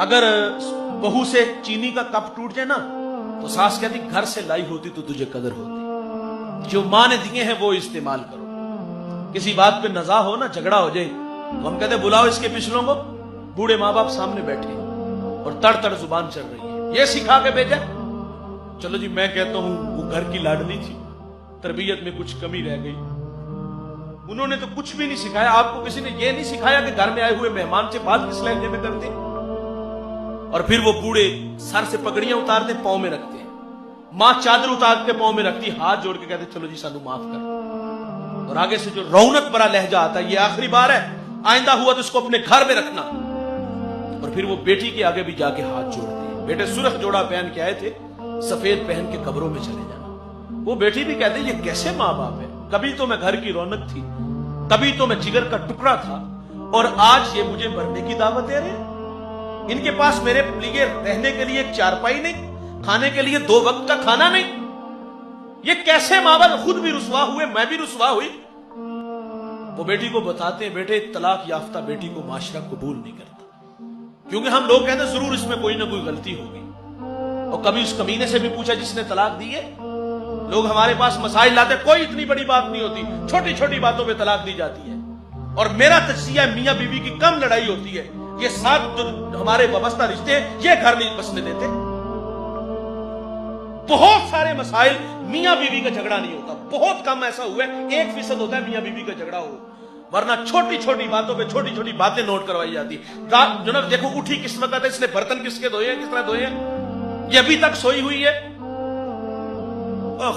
اگر بہو سے چینی کا کپ ٹوٹ جائے نا تو ساس کہتی گھر سے لائی ہوتی تو تجھے قدر ہوتی، جو ماں نے دیے ہیں وہ استعمال کرو۔ کسی بات پہ نزاع ہو نا، جھگڑا ہو جائے تو ہم کہتے بلاؤ اس کے پچھلوں کو، بوڑھے ماں باپ سامنے بیٹھے اور تڑ تڑ زبان چل رہی ہے، یہ سکھا کے بھیجا۔ چلو جی میں کہتا ہوں وہ گھر کی لاڈلی تھی، تربیت میں کچھ کمی رہ گئی، انہوں نے تو کچھ بھی نہیں سکھایا۔ آپ کو کسی نے یہ نہیں سکھایا کہ گھر میں آئے ہوئے مہمان سے بات کس لہجے میں کرتے، اور پھر وہ بوڑھے سر سے پگڑیاں اتارتے پاؤں میں رکھتے ہیں، ماں چادر اتار کے پاؤں میں رکھتی، ہاتھ جوڑ کے کہتے چلو جی سانو معاف کر، اور آگے سے جو رونق بھرا لہجہ آتا ہے، یہ آخری بار ہے، آئندہ ہوا تو اس کو اپنے گھر میں رکھنا۔ اور پھر وہ بیٹی کے آگے بھی جا کے ہاتھ جوڑتے ہیں، بیٹے سرخ جوڑا پہن کے آئے تھے، سفید پہن کے قبروں میں چلے جانا۔ وہ بیٹی بھی کہتے یہ کیسے ماں باپ ہے، کبھی تو میں گھر کی رونق تھی، کبھی تو میں جگر کا ٹکڑا تھا، اور آج یہ مجھے مرنے کی دعوت دے رہے ہیں۔ ان کے پاس میرے لیے رہنے کے لیے ایک چارپائی نہیں، کھانے کے لیے 2 وقت کا کھانا نہیں، یہ کیسے ماں باپ؟ خود بھی رسوا ہوئے، میں بھی رسوا ہوئی۔ وہ بیٹی کو بتاتے ہیں بیٹے طلاق یافتہ بیٹی کو معاشرہ قبول نہیں کرتا، کیونکہ ہم لوگ کہتے ہیں ضرور اس میں کوئی نہ کوئی غلطی ہوگی، اور کبھی اس کمینے سے بھی پوچھا جس نے طلاق دی ہے؟ لوگ ہمارے پاس مسائل لاتے، کوئی اتنی بڑی بات نہیں ہوتی، چھوٹی چھوٹی باتوں پہ طلاق دی جاتی ہے۔ اور میرا تجزیہ میاں بیوی کی کم لڑائی ہوتی ہے، یہ 7 جو ہمارے وابستہ رشتے ہیں یہ گھر نہیں بسنے دیتے۔ بہت سارے مسائل میاں بیوی کا جھگڑا نہیں ہوتا، بہت کم ایسا ہوا ہے 1% ہوتا ہے میاں بیوی کا جھگڑا ہو، ورنہ چھوٹی چھوٹی باتوں پہ چھوٹی چھوٹی باتیں نوٹ کروائی جاتی۔ جناب دیکھو اٹھی کس وقت ہے، اس نے برتن کس کے دھوئے ہیں، کس طرح دھوئے ہیں، یہ ابھی تک سوئی ہوئی ہے۔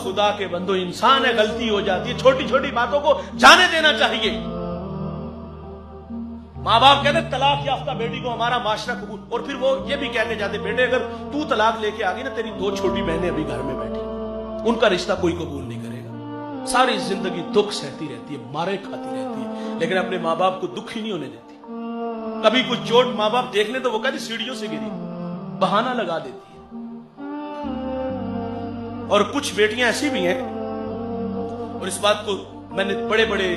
خدا کے بندو، انسان ہے، غلطی ہو جاتی ہے، چھوٹی چھوٹی باتوں کو جانے دینا چاہیے۔ ماں باپ کہتے طلاق یافتہ بیٹی کو ہمارا معاشرہ قبول، اور پھر وہ یہ بھی کہہ کے جاتے بیٹے اگر تو طلاق لے کے آ گئی نا، تیری 2 چھوٹی بہنیں ابھی گھر میں بیٹھی، ان کا رشتہ کوئی قبول نہیں کرے گا۔ ساری زندگی دکھ سہتی رہتی ہے، مارے کھاتی رہتی ہے، لیکن اپنے ماں باپ کو دکھ ہی نہیں ہونے دیتی۔ کبھی کچھ چوٹ ماں باپ دیکھ لیں تو وہ کہتے سیڑھیوں سے گری، بہانہ لگا دیتی ہے۔ اور کچھ بیٹیاں ایسی بھی ہیں، اور اس بات کو میں نے بڑے بڑے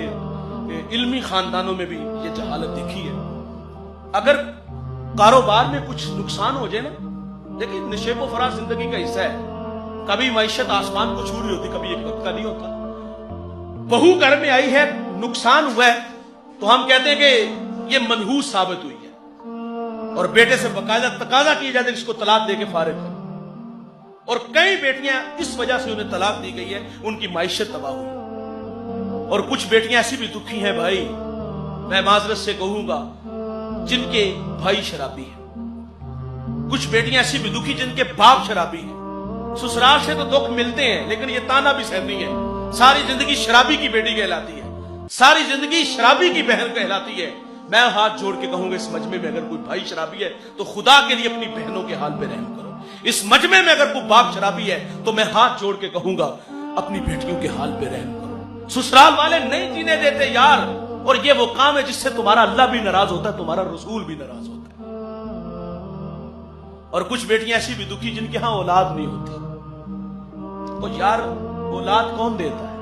علمی خاندانوں میں بھی یہ جہالت دیکھی ہے، اگر کاروبار میں کچھ نقصان ہو جائے نا، دیکھیں نشیب و فراز زندگی کا حصہ ہے، کبھی معیشت آسمان کو چھو رہی ہوتی، کبھی ایک وقت کا نہیں ہوتا۔ بہو گھر میں آئی ہے، نقصان ہوا ہے تو ہم کہتے ہیں کہ یہ منحوس ثابت ہوئی ہے، اور بیٹے سے باقاعدہ تقاضا کیا جاتا ہے کہ اس کو طلاق دے کے فارغ کر۔ اور کئی بیٹیاں اس وجہ سے انہیں طلاق دی گئی ہے، ان کی معیشت تباہ ہوئی۔ اور کچھ بیٹیاں ایسی بھی دکھی ہیں بھائی، میں معذرت سے کہوں گا، جن کے بھائی شرابی ہیں، کچھ بیٹیاں ایسی بھی دکھی جن کے باپ شرابی ہیں۔ سسرال سے تو دکھ ملتے ہیں لیکن یہ تانا بھی سہتی ہے، ساری زندگی شرابی کی بیٹی کہلاتی ہے، ساری زندگی شرابی کی بہن کہلاتی ہے۔ میں ہاتھ جوڑ کے کہوں گا اس مجمع میں اگر کوئی بھائی شرابی ہے تو خدا کے لیے اپنی بہنوں کے حال پہ رحم کرو۔ اس مجمع میں اگر کوئی باپ شرابی ہے تو میں ہاتھ جوڑ کے کہوں گا اپنی بیٹیوں کے حال پہ رحم کرو۔ سسرال والے نہیں جینے دیتے یار، اور یہ وہ کام ہے جس سے تمہارا اللہ بھی ناراض ہوتا ہے، تمہارا رسول بھی ناراض ہوتا ہے۔ اور کچھ بیٹیاں ایسی بھی دکھی جن کے ہاں اولاد نہیں ہوتی، تو یار اولاد کون دیتا ہے؟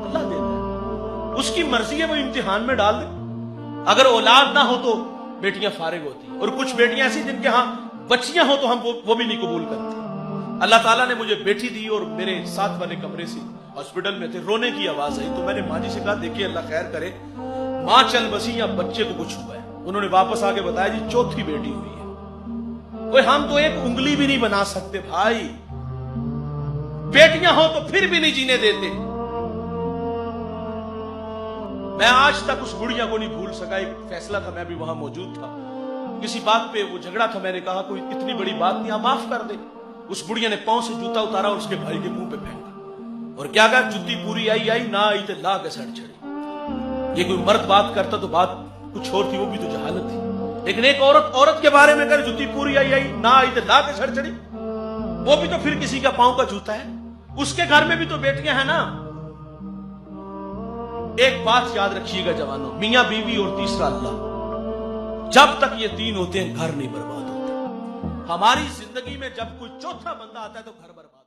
اللہ دیتا ہے، اس کی مرضی ہے، وہ امتحان میں ڈال دے۔ اگر اولاد نہ ہو تو بیٹیاں فارغ ہوتی ہیں، اور کچھ بیٹیاں ایسی جن کے ہاں بچیاں ہوں تو ہم وہ بھی نہیں قبول کرتے۔ اللہ تعالیٰ نے مجھے بیٹی دی، اور میرے ساتھ والے کمرے سے ہاسپٹل میں تھے، رونے کی آواز آئی تو میں نے ماں جی سے کہا دیکھیے اللہ خیر کرے، ماں چل بسی یا بچے کو کچھ ہوا ہے۔ انہوں نے واپس آ کے بتایا جی 4تھی بیٹی ہوئی ہے۔ کوئی ہم تو ایک انگلی بھی نہیں بنا سکتے بھائی، بیٹیاں ہوں تو پھر بھی نہیں جینے دیتے۔ میں آج تک اس گڑیا کو نہیں بھول سکا، ایک فیصلہ تھا، میں بھی وہاں موجود تھا، کسی بات پہ وہ جھگڑا تھا، میں نے کہا کوئی اتنی بڑی بات نہیں، آپ معاف کر دیں۔ اس بڑھیا نے پاؤں سے جوتا اتارا اور اس کے بھائی کے منہ پہ پھینکا، اور کیا کہا جتی پوری آئی نہ آئی تو لا کے سڑ چڑی۔ یہ کوئی مرد بات کرتا تو بات کچھ اور تھی، وہ بھی تو جہالت تھی، لیکن ایک عورت کے بارے میں کہے جتی پوری آئی نہ آئی تو لا کے سڑ چڑی، وہ بھی تو پھر کسی کا پاؤں کا جوتا ہے، اس کے گھر میں بھی تو بیٹیاں ہیں نا۔ ایک بات یاد رکھیے گا جوانوں، میاں بیوی اور تیسرا اللہ، جب تک یہ 3 ہوتے ہیں گھر نہیں برباد ہوتے۔ ہماری زندگی میں جب کوئی 4تھا بندہ آتا ہے تو گھر برباد